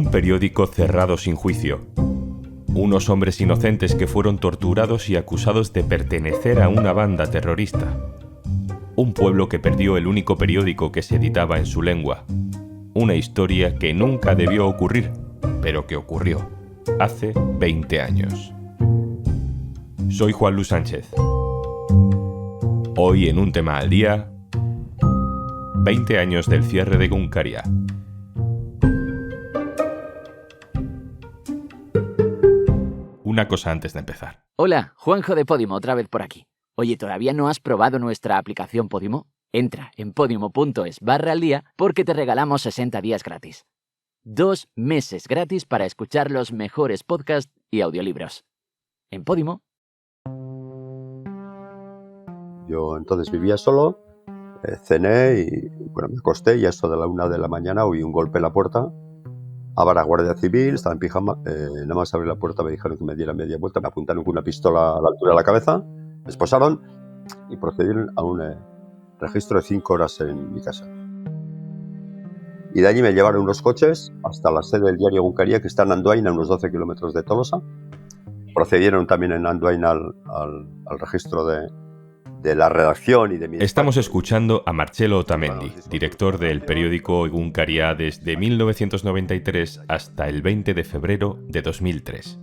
Un periódico cerrado sin juicio. Unos hombres inocentes que fueron torturados y acusados de pertenecer a una banda terrorista. Un pueblo que perdió el único periódico que se editaba en su lengua. Una historia que nunca debió ocurrir, pero que ocurrió hace 20 años. Soy Juan Luis Sánchez. Hoy en Un Tema al Día, 20 años del cierre de Egunkaria. Una cosa antes de empezar. Hola, Juanjo de Podimo, otra vez por aquí. Oye, ¿todavía no has probado nuestra aplicación Podimo? Entra en podimo.es/aldía porque te regalamos 60 días gratis. 2 meses gratis para escuchar los mejores podcasts y audiolibros. En Podimo. Yo entonces vivía solo, cené y me acosté y a eso de la 1 de la mañana oí un golpe en la puerta. Abra la Guardia Civil, estaba en pijama, nada más abrí la puerta me dijeron que me diera media vuelta, me apuntaron con una pistola a la altura de la cabeza, me esposaron y procedieron a un registro de 5 horas en mi casa. Y de allí me llevaron unos coches hasta la sede del diario Egunkaria, que está en Andoain, a unos 12 kilómetros de Tolosa. Procedieron también en Andoain al registro de la redacción y de mi... Estamos escuchando a Marcello Otamendi, director del periódico Egunkaria desde 1993 hasta el 20 de febrero de 2003.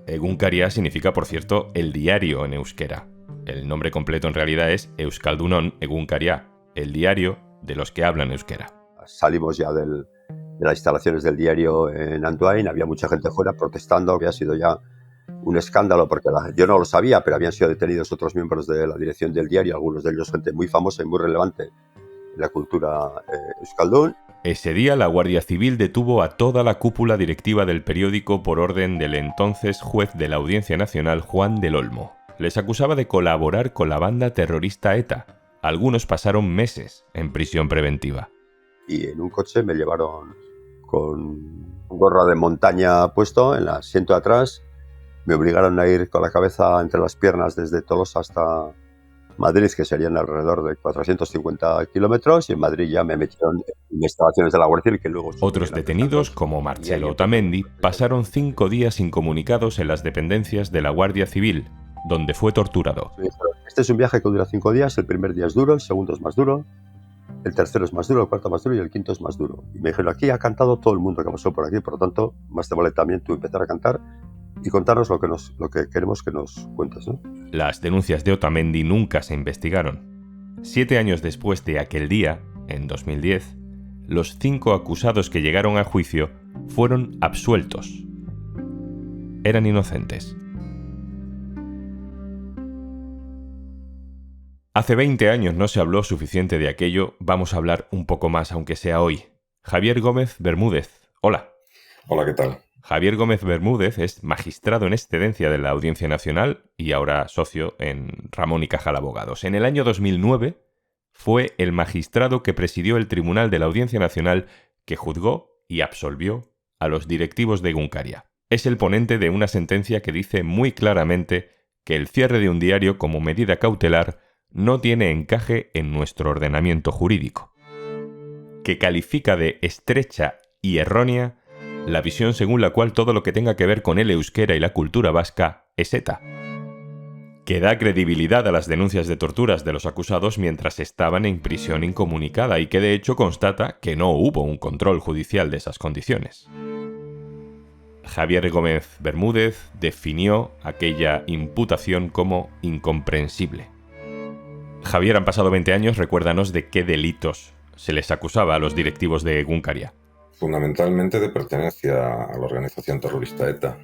Egunkaria significa, por cierto, el diario en euskera. El nombre completo en realidad es Euskaldunon Egunkaria, el diario de los que hablan euskera. Salimos ya de las instalaciones del diario en Andoain, había mucha gente fuera protestando, había sido ya un escándalo porque yo no lo sabía, pero habían sido detenidos otros miembros de la dirección del diario, algunos de ellos gente muy famosa y muy relevante en la cultura euskaldun. Ese día la Guardia Civil detuvo a toda la cúpula directiva del periódico por orden del entonces juez de la Audiencia Nacional, Juan del Olmo. Les acusaba de colaborar con la banda terrorista ETA. Algunos pasaron meses en prisión preventiva. Y en un coche me llevaron con un gorro de montaña puesto en el asiento de atrás. Me obligaron a ir con la cabeza entre las piernas desde Tolosa hasta Madrid, que serían alrededor de 450 kilómetros, y en Madrid ya me metieron en instalaciones de la Guardia Civil que luego... Otros detenidos, como Marcello Otamendi, pasaron 5 días incomunicados en las dependencias de la Guardia Civil, donde fue torturado. Este es un viaje que dura 5 días, el primer día es duro, el segundo es más duro, el tercero es más duro, el cuarto más duro y el quinto es más duro. Y me dijeron, aquí ha cantado todo el mundo que pasó por aquí, por lo tanto, más te vale también tú empezar a cantar y contarnos lo que queremos que nos cuentes, ¿no? Las denuncias de Otamendi nunca se investigaron. 7 años después de aquel día, en 2010, los 5 acusados que llegaron a juicio fueron absueltos. Eran inocentes. Hace 20 años no se habló suficiente de aquello, vamos a hablar un poco más, aunque sea hoy. Javier Gómez Bermúdez, hola. Hola, ¿qué tal? Javier Gómez Bermúdez es magistrado en excedencia de la Audiencia Nacional y ahora socio en Ramón y Cajal Abogados. En el año 2009 fue el magistrado que presidió el Tribunal de la Audiencia Nacional que juzgó y absolvió a los directivos de Egunkaria. Es el ponente de una sentencia que dice muy claramente que el cierre de un diario como medida cautelar no tiene encaje en nuestro ordenamiento jurídico, que califica de estrecha y errónea la visión según la cual todo lo que tenga que ver con el euskera y la cultura vasca es ETA, que da credibilidad a las denuncias de torturas de los acusados mientras estaban en prisión incomunicada y que de hecho constata que no hubo un control judicial de esas condiciones. Javier Gómez Bermúdez definió aquella imputación como incomprensible. Javier, han pasado 20 años, recuérdanos de qué delitos se les acusaba a los directivos de Egunkaria. Fundamentalmente de pertenencia a la organización terrorista ETA.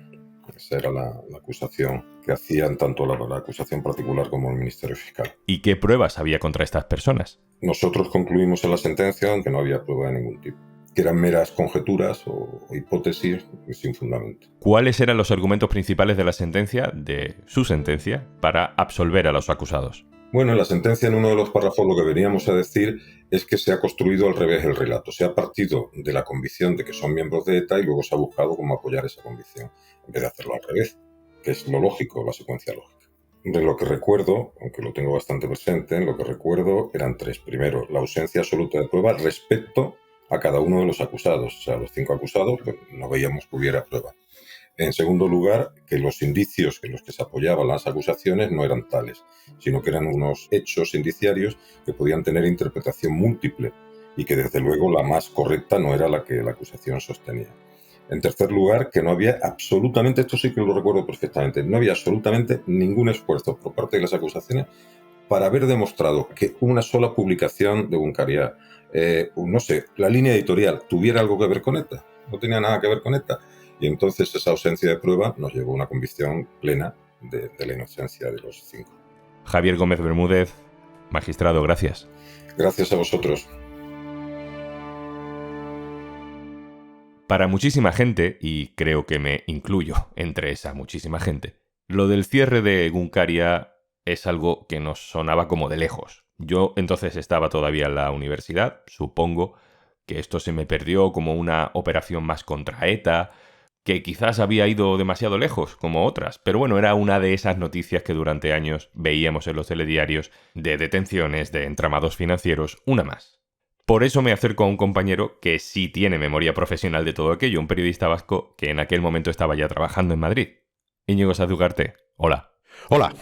Esa era la acusación que hacían tanto la acusación particular como el Ministerio Fiscal. ¿Y qué pruebas había contra estas personas? Nosotros concluimos en la sentencia que no había prueba de ningún tipo, que eran meras conjeturas o hipótesis sin fundamento. ¿Cuáles eran los argumentos principales de la sentencia, de su sentencia, para absolver a los acusados? Bueno, en la sentencia, en uno de los párrafos, lo que veníamos a decir es que se ha construido al revés el relato. Se ha partido de la convicción de que son miembros de ETA y luego se ha buscado cómo apoyar esa convicción, en vez de hacerlo al revés, que es lo lógico, la secuencia lógica. De lo que recuerdo, aunque lo tengo bastante presente, lo que recuerdo eran 3. Primero, la ausencia absoluta de pruebas respecto a cada uno de los acusados. O sea, los 5 acusados, pues no veíamos que hubiera prueba. En segundo lugar, que los indicios en los que se apoyaban las acusaciones no eran tales, sino que eran unos hechos indiciarios que podían tener interpretación múltiple y que desde luego la más correcta no era la que la acusación sostenía. En tercer lugar, que no había absolutamente, esto sí que lo recuerdo perfectamente, no había absolutamente ningún esfuerzo por parte de las acusaciones para haber demostrado que una sola publicación de Egunkaria, no sé, la línea editorial tuviera algo que ver con ETA, no tenía nada que ver con ETA. Y entonces esa ausencia de prueba nos llevó a una convicción plena de la inocencia de los 5. Javier Gómez Bermúdez, magistrado, gracias. Gracias a vosotros. Para muchísima gente, y creo que me incluyo entre esa muchísima gente, lo del cierre de Egunkaria es algo que nos sonaba como de lejos. Yo entonces estaba todavía en la universidad, supongo que esto se me perdió como una operación más contra ETA, que quizás había ido demasiado lejos, como otras, pero bueno, era una de esas noticias que durante años veíamos en los telediarios de detenciones, de entramados financieros, una más. Por eso me acerco a un compañero que sí tiene memoria profesional de todo aquello, un periodista vasco que en aquel momento estaba ya trabajando en Madrid. Íñigo Sáez Ugarte, hola. Hola.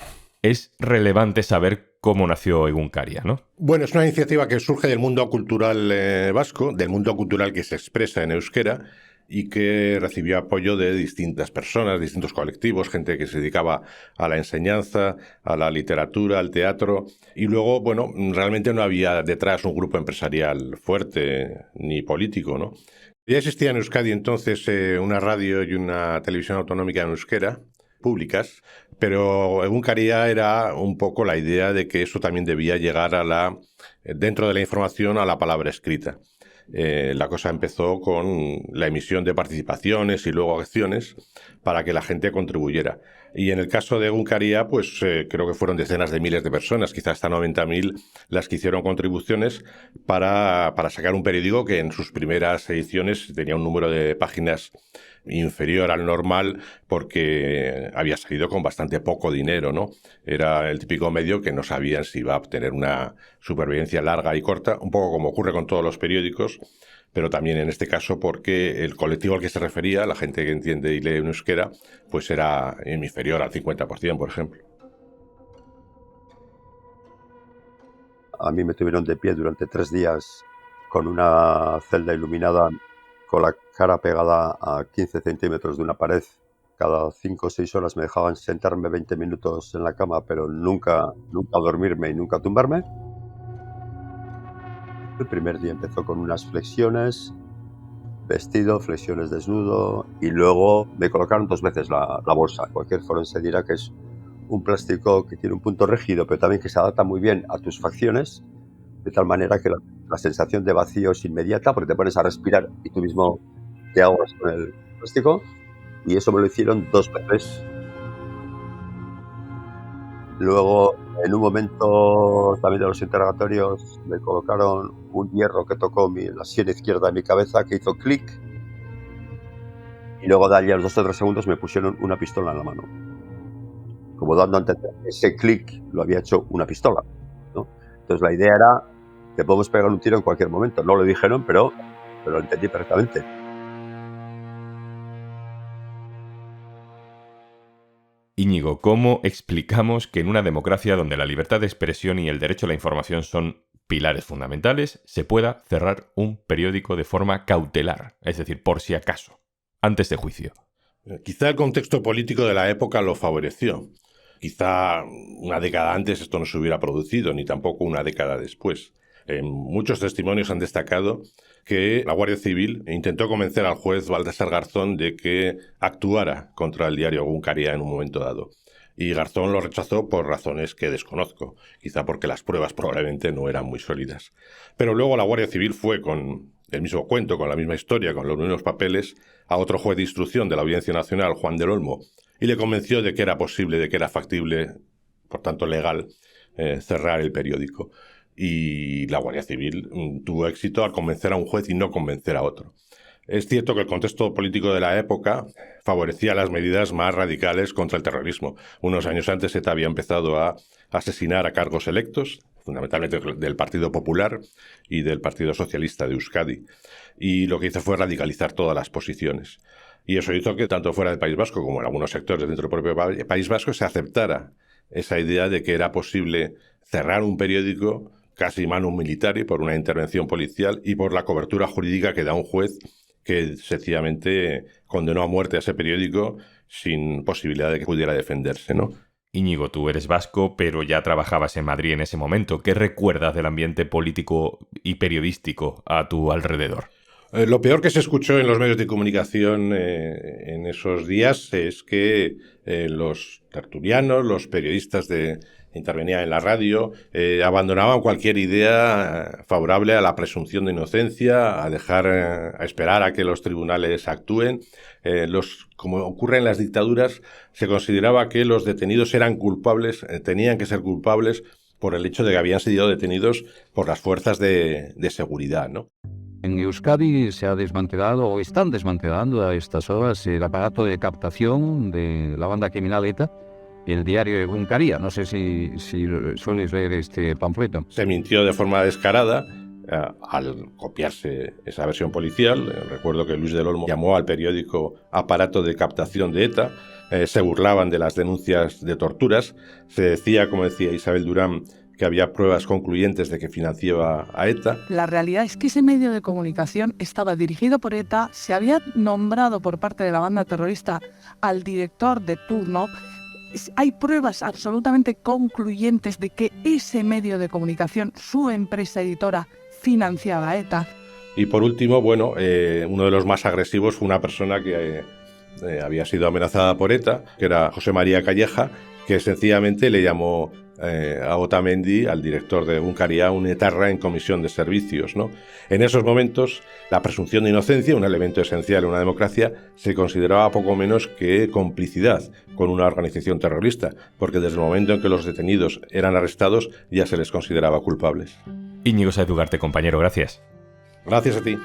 Es relevante saber cómo nació Egunkaria, ¿no? Bueno, es una iniciativa que surge del mundo cultural vasco, del mundo cultural que se expresa en euskera, y que recibió apoyo de distintas personas, distintos colectivos, gente que se dedicaba a la enseñanza, a la literatura, al teatro. Y luego, bueno, realmente no había detrás un grupo empresarial fuerte ni político, ¿no? Ya existía en Euskadi entonces una radio y una televisión autonómica en euskera, públicas, pero Egunkaria era un poco la idea de que eso también debía llegar dentro de la información a la palabra escrita. La cosa empezó con la emisión de participaciones y luego acciones para que la gente contribuyera. Y en el caso de Egunkaria, pues creo que fueron decenas de miles de personas, quizás hasta 90.000, las que hicieron contribuciones para sacar un periódico que en sus primeras ediciones tenía un número de páginas inferior al normal porque había salido con bastante poco dinero, ¿no? Era el típico medio que no sabían si iba a obtener una supervivencia larga y corta, un poco como ocurre con todos los periódicos, pero también en este caso porque el colectivo al que se refería, la gente que entiende y lee en euskera, pues era inferior al 50%, por ejemplo. A mí me tuvieron de pie durante 3 días con una celda iluminada, con la cara pegada a 15 centímetros de una pared. Cada 5 o 6 horas me dejaban sentarme 20 minutos en la cama, pero nunca dormirme y nunca tumbarme. El primer día empezó con unas flexiones, vestido, flexiones desnudo, y luego me colocaron 2 veces la bolsa. Cualquier forense dirá que es un plástico que tiene un punto rígido, pero también que se adapta muy bien a tus facciones, de tal manera que la sensación de vacío es inmediata, porque te pones a respirar y tú mismo te ahogas con el plástico, y eso me lo hicieron 2 veces. Luego, en un momento también de los interrogatorios, me colocaron un hierro que tocó la sien izquierda de mi cabeza, que hizo clic, y luego de allí a los 2 o 3 segundos me pusieron una pistola en la mano, como dando a entender que ese clic lo había hecho una pistola, ¿no? Entonces la idea era que podemos pegar un tiro en cualquier momento. No lo dijeron, pero lo entendí perfectamente. Íñigo, ¿cómo explicamos que en una democracia donde la libertad de expresión y el derecho a la información son pilares fundamentales, se pueda cerrar un periódico de forma cautelar, es decir, por si acaso, antes de juicio? Quizá el contexto político de la época lo favoreció. Quizá una década antes esto no se hubiera producido, ni tampoco una década después. Muchos testimonios han destacado que la Guardia Civil intentó convencer al juez Baltasar Garzón de que actuara contra el diario Egunkaria en un momento dado. Y Garzón lo rechazó por razones que desconozco, quizá porque las pruebas probablemente no eran muy sólidas. Pero luego la Guardia Civil fue con el mismo cuento, con la misma historia, con los mismos papeles, a otro juez de instrucción de la Audiencia Nacional, Juan del Olmo, y le convenció de que era posible, de que era factible, por tanto legal, cerrar el periódico. Y la Guardia Civil tuvo éxito al convencer a un juez y no convencer a otro. Es cierto que el contexto político de la época favorecía las medidas más radicales contra el terrorismo. Unos años antes ETA había empezado a asesinar a cargos electos, fundamentalmente del Partido Popular y del Partido Socialista de Euskadi. Y lo que hizo fue radicalizar todas las posiciones. Y eso hizo que tanto fuera del País Vasco como en algunos sectores dentro del propio País Vasco se aceptara esa idea de que era posible cerrar un periódico casi manu militari por una intervención policial y por la cobertura jurídica que da un juez que sencillamente condenó a muerte a ese periódico sin posibilidad de que pudiera defenderse, ¿no? Íñigo, tú eres vasco, pero ya trabajabas en Madrid en ese momento. ¿Qué recuerdas del ambiente político y periodístico a tu alrededor? Lo peor que se escuchó en los medios de comunicación en esos días es que los tertulianos, los periodistas que intervenían en la radio, abandonaban cualquier idea favorable a la presunción de inocencia, a dejar, a esperar a que los tribunales actúen. Como ocurre en las dictaduras, se consideraba que los detenidos eran culpables, tenían que ser culpables por el hecho de que habían sido detenidos por las fuerzas de seguridad, ¿no? En Euskadi se ha desmantelado o están desmantelando a estas horas el aparato de captación de la banda criminal ETA, el diario Egunkaria. No sé si sueles leer este panfleto. Se mintió de forma descarada al copiarse esa versión policial. Recuerdo que Luis del Olmo llamó al periódico aparato de captación de ETA. Se burlaban de las denuncias de torturas. Se decía, como decía Isabel Durán, que había pruebas concluyentes de que financiaba a ETA. La realidad es que ese medio de comunicación estaba dirigido por ETA, se había nombrado por parte de la banda terrorista al director de turno. Hay pruebas absolutamente concluyentes de que ese medio de comunicación, su empresa editora, financiaba a ETA. Y por último, bueno, uno de los más agresivos fue una persona que había sido amenazada por ETA, que era José María Calleja, que sencillamente le llamó a Otamendi, al director de Egunkaria, un etarra en comisión de servicios, ¿no? En esos momentos, la presunción de inocencia, un elemento esencial en una democracia, se consideraba poco menos que complicidad con una organización terrorista, porque desde el momento en que los detenidos eran arrestados ya se les consideraba culpables. Íñigo Sáez Ugarte, compañero, gracias. Gracias a ti.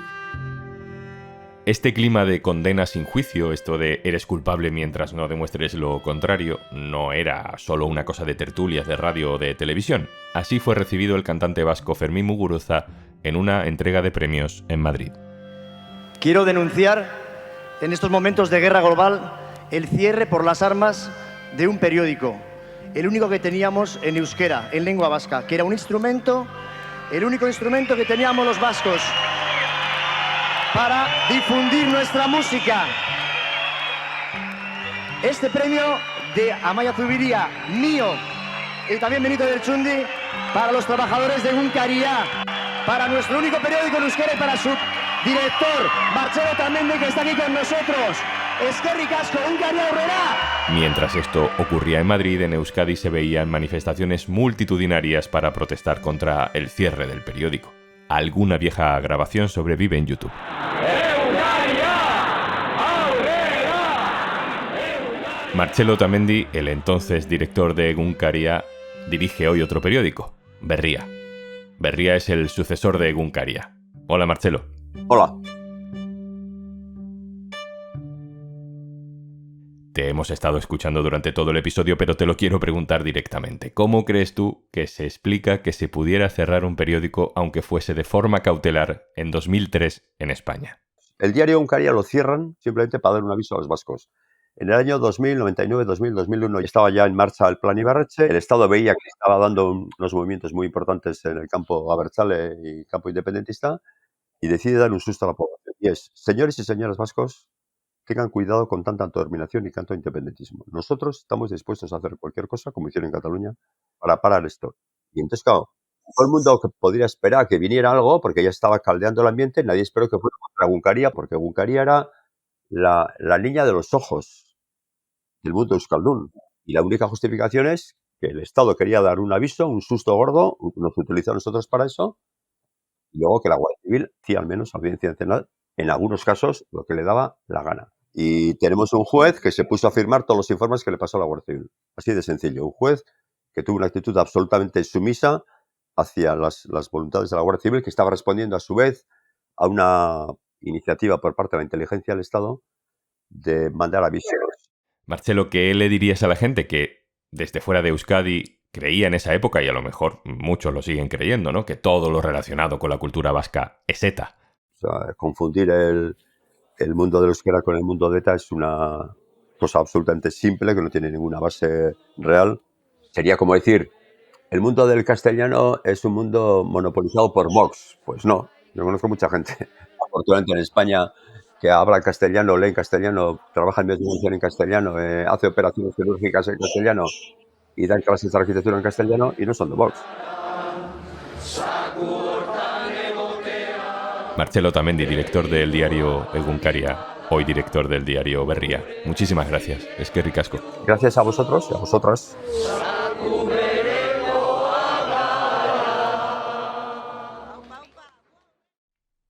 Este clima de condena sin juicio, esto de eres culpable mientras no demuestres lo contrario, no era solo una cosa de tertulias de radio o de televisión. Así fue recibido el cantante vasco Fermín Muguruza en una entrega de premios en Madrid. Quiero denunciar en estos momentos de guerra global el cierre por las armas de un periódico, el único que teníamos en euskera, en lengua vasca, que era un instrumento, el único instrumento que teníamos los vascos para difundir nuestra música. Este premio de Amaia Zubiría, mío, y también Benito del Chundi, para los trabajadores de Egunkaria, para nuestro único periódico en euskera y para su director, Marcelo Tamendi, que está aquí con nosotros. Eskerrik asko, Egunkaria aurrera. Mientras esto ocurría en Madrid, en Euskadi se veían manifestaciones multitudinarias para protestar contra el cierre del periódico. Alguna vieja grabación sobrevive en YouTube. Marcelo Otamendi, el entonces director de Egunkaria, dirige hoy otro periódico, Berria. Berria es el sucesor de Egunkaria. Hola, Marcelo. Hola. Te hemos estado escuchando durante todo el episodio, pero te lo quiero preguntar directamente. ¿Cómo crees tú que se explica que se pudiera cerrar un periódico, aunque fuese de forma cautelar, en 2003 en España? El diario Egunkaria lo cierran simplemente para dar un aviso a los vascos. En el año 2000, 99, 2000, 2001 estaba ya en marcha el Plan Ibarretxe. El Estado veía que estaba dando unos movimientos muy importantes en el campo abertzale y campo independentista y decide dar un susto a la población. Y es, señores y señoras vascos, tengan cuidado con tanta autodeterminación y tanto independentismo. Nosotros estamos dispuestos a hacer cualquier cosa, como hicieron en Cataluña, para parar esto. Y entonces, claro, todo el mundo que podría esperar que viniera algo, porque ya estaba caldeando el ambiente, nadie esperó que fuera contra Egunkaria, porque Egunkaria era la niña de los ojos del mundo euskaldun. Y la única justificación es que el Estado quería dar un aviso, un susto gordo, nos utilizó a nosotros para eso, y luego que la Guardia Civil hacía al menos Audiencia Nacional, en algunos casos, lo que le daba la gana. Y tenemos un juez que se puso a firmar todos los informes que le pasó a la Guardia Civil. Así de sencillo. Un juez que tuvo una actitud absolutamente sumisa hacia las voluntades de la Guardia Civil, que estaba respondiendo a su vez a una iniciativa por parte de la inteligencia del Estado de mandar avisos. Marcelo, ¿qué le dirías a la gente que desde fuera de Euskadi creía en esa época, y a lo mejor muchos lo siguen creyendo, ¿no?, que todo lo relacionado con la cultura vasca es ETA. O sea, confundir el mundo del euskera con el mundo de ETA es una cosa absolutamente simple que no tiene ninguna base real. Sería como decir, el mundo del castellano es un mundo monopolizado por Vox. Pues no, yo conozco mucha gente, afortunadamente en España, que habla castellano, lee en castellano, trabaja en medios de comunicación en castellano, hace operaciones quirúrgicas en castellano y dan clases de arquitectura en castellano y no son de Vox. Martxelo Otamendi, director del diario Egunkaria, hoy director del diario Berria. Muchísimas gracias. Eskerrik asko. Gracias a vosotros y a vosotras.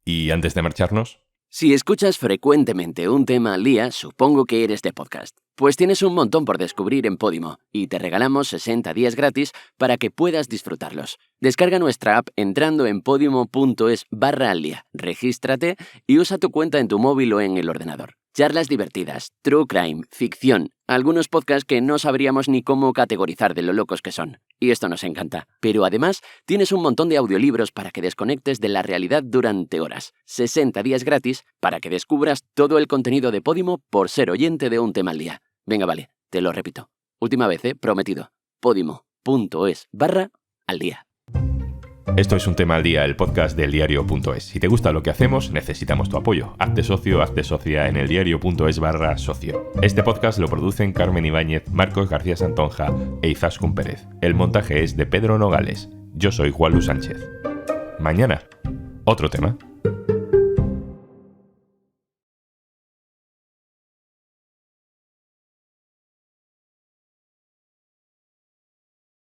Y antes de marcharnos, Si escuchas frecuentemente un tema al día, supongo que eres de podcast. Pues tienes un montón por descubrir en Podimo y te regalamos 60 días gratis para que puedas disfrutarlos. Descarga nuestra app entrando en podimo.es/aldía. Regístrate y usa tu cuenta en tu móvil o en el ordenador. Charlas divertidas, true crime, ficción, algunos podcasts que no sabríamos ni cómo categorizar de lo locos que son. Y esto nos encanta. Pero además, tienes un montón de audiolibros para que desconectes de la realidad durante horas. 60 días gratis para que descubras todo el contenido de Podimo por ser oyente de un tema al día. Venga, vale, te lo repito. Última vez, prometido. Podimo.es/aldía. esto es Un Tema al Día, el podcast del diario.es. Si te gusta lo que hacemos, necesitamos tu apoyo. Hazte socio, hazte socia en eldiario.es/socio. Este podcast lo producen Carmen Ibáñez, Marcos García Santonja e Izaskun Pérez. El montaje es de Pedro Nogales. Yo soy Juan Luis Sánchez. Mañana, otro tema.